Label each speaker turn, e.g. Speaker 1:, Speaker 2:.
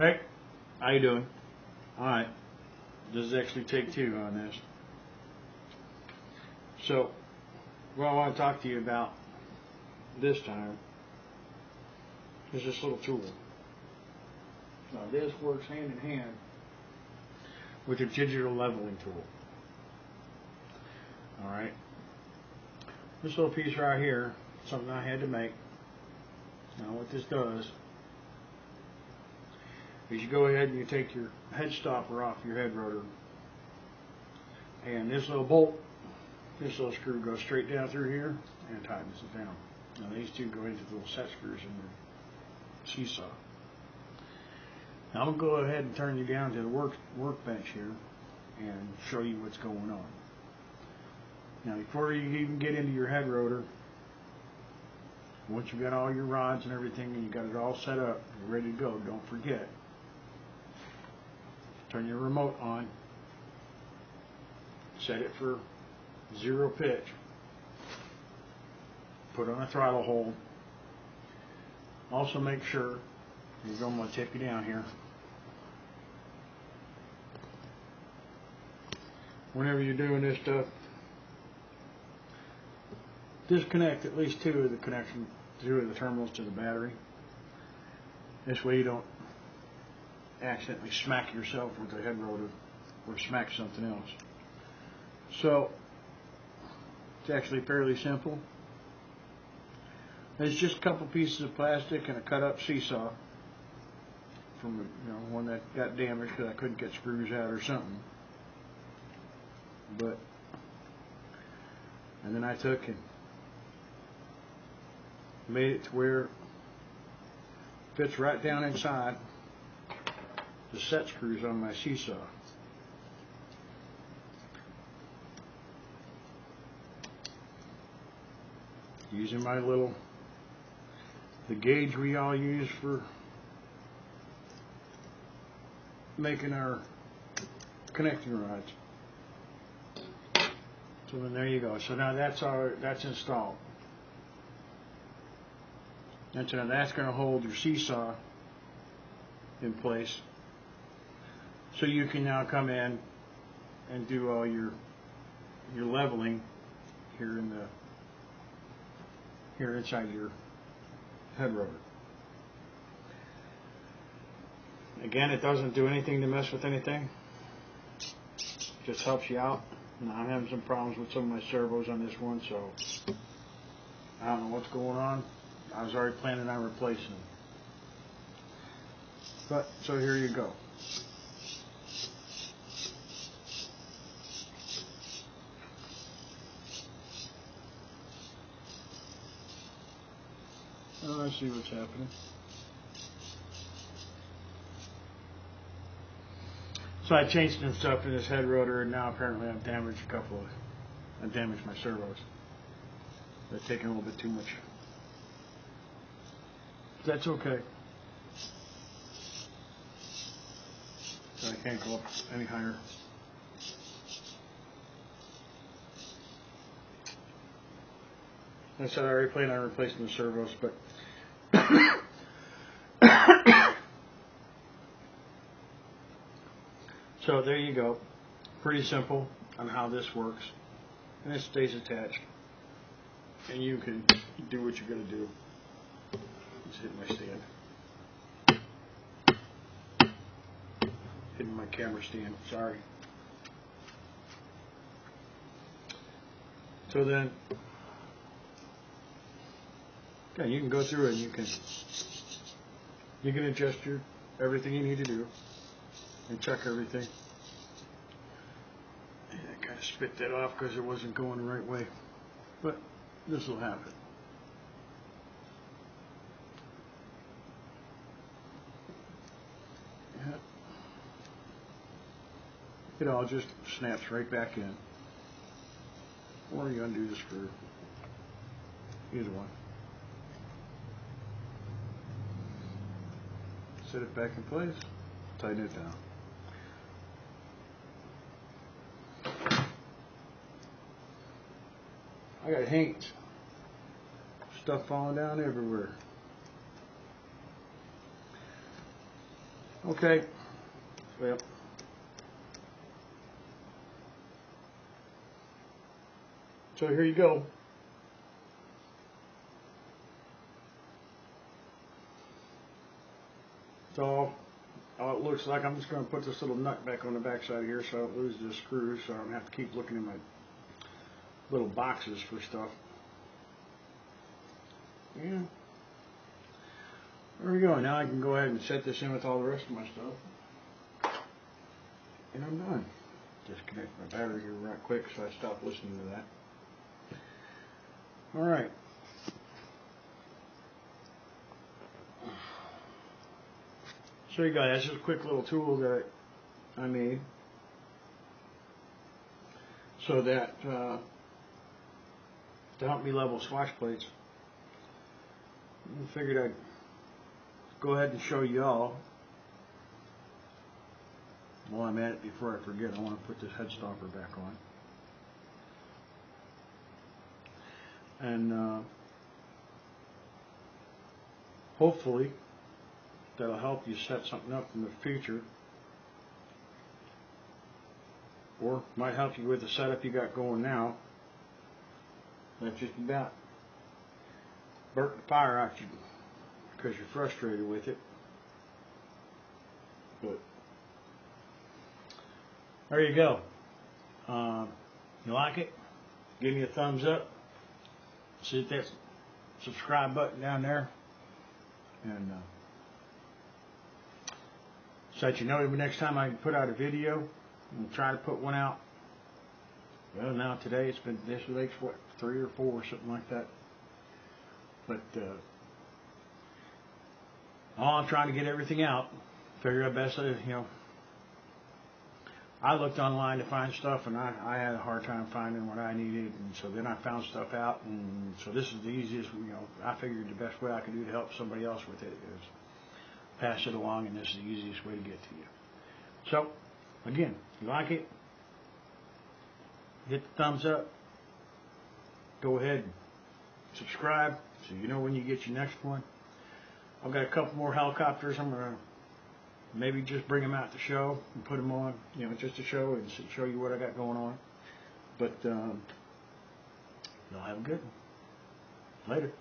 Speaker 1: Hey, how you doing? Alright, this is actually take two on this. So, what I want to talk to you about this time is this little tool. Now this works hand in hand with a digital leveling tool. Alright, this little piece right here, something I had to make. Now what this does is you go ahead and you take your head stopper off your head rotor, and this little bolt, this little screw goes straight down through here and tightens it down. Now these two go into the little set screws in the seesaw. Now I'm going to go ahead and turn you down to the workbench here and show you what's going on. Now before you even get into your head rotor, once you've got all your rods and everything and you got it all set up, you're ready to go, don't forget, turn your remote on, set it for 0 pitch, put on a throttle hold. Also make sure, I'm going to tip you down here, whenever you're doing this stuff, disconnect at least two of the terminals to the battery. This way you don't accidentally smack yourself with the head rotor or smack something else. So it's actually fairly simple. It's just a couple pieces of plastic and a cut up seesaw from one that got damaged because I couldn't get screws out or something. And then I took and made it to where it fits right down inside the set screws on my seesaw. Using the gauge we all use for making our connecting rods. So then there you go. So now that's installed. And so that's going to hold your seesaw in place. So you can now come in and do all your leveling here inside your head rotor. Again, it doesn't do anything to mess with anything. It just helps you out. Now I'm having some problems with some of my servos on this one, so I don't know what's going on. I was already planning on replacing them. But so here you go. Oh, I see what's happening. So I changed some stuff in this head rotor, and now apparently I've damaged my servos. They're taking a little bit too much. That's okay. So I can't go up any higher. Like I said, I already planned on replacing the servos, but so there you go. Pretty simple on how this works, and it stays attached, and you can do what you're going to do. Just hit my stand. Hitting my camera stand. Sorry. So then, yeah, you can go through it and you can adjust everything you need to do and check everything. And I kind of spit that off because it wasn't going the right way, but this will happen. Yeah. It all just snaps right back in, or you undo the screw. Either one. Set it back in place, tighten it down. I got hanks, stuff falling down everywhere. Okay. Well. So here you go. So all it looks like, I'm just going to put this little nut back on the back side here so I don't lose the screws, so I don't have to keep looking in my little boxes for stuff. Yeah. There we go. Now I can go ahead and set this in with all the rest of my stuff. And I'm done. Disconnect my battery here right quick so I stop listening to that. Alright. So you guys, this is a quick little tool that I made so that to help me level swatch plates. I figured I'd go ahead and show y'all. While I'm at it, before I forget, I want to put this head stopper back on. And hopefully that'll help you set something up in the future, or might help you with the setup you got going now. That's just about burnt the fire out you because you're frustrated with it. But there you go. You like it? Give me a thumbs up. See that subscribe button down there, and so that you know every next time I put out a video. And try to put one out. Well, now today it's been this week's what, 3 or 4, something like that. But I'm trying to get everything out. Figure out best, I looked online to find stuff, and I had a hard time finding what I needed, and so then I found stuff out, and so this is the easiest. I figured the best way I could do to help somebody else with it is pass it along, and this is the easiest way to get to you. So, again, if you like it, hit the thumbs up. Go ahead and subscribe so you know when you get your next one. I've got a couple more helicopters. I'm going to maybe just bring them out to show and put them on, just to show and show you what I got going on. But y'all have a good one. Later.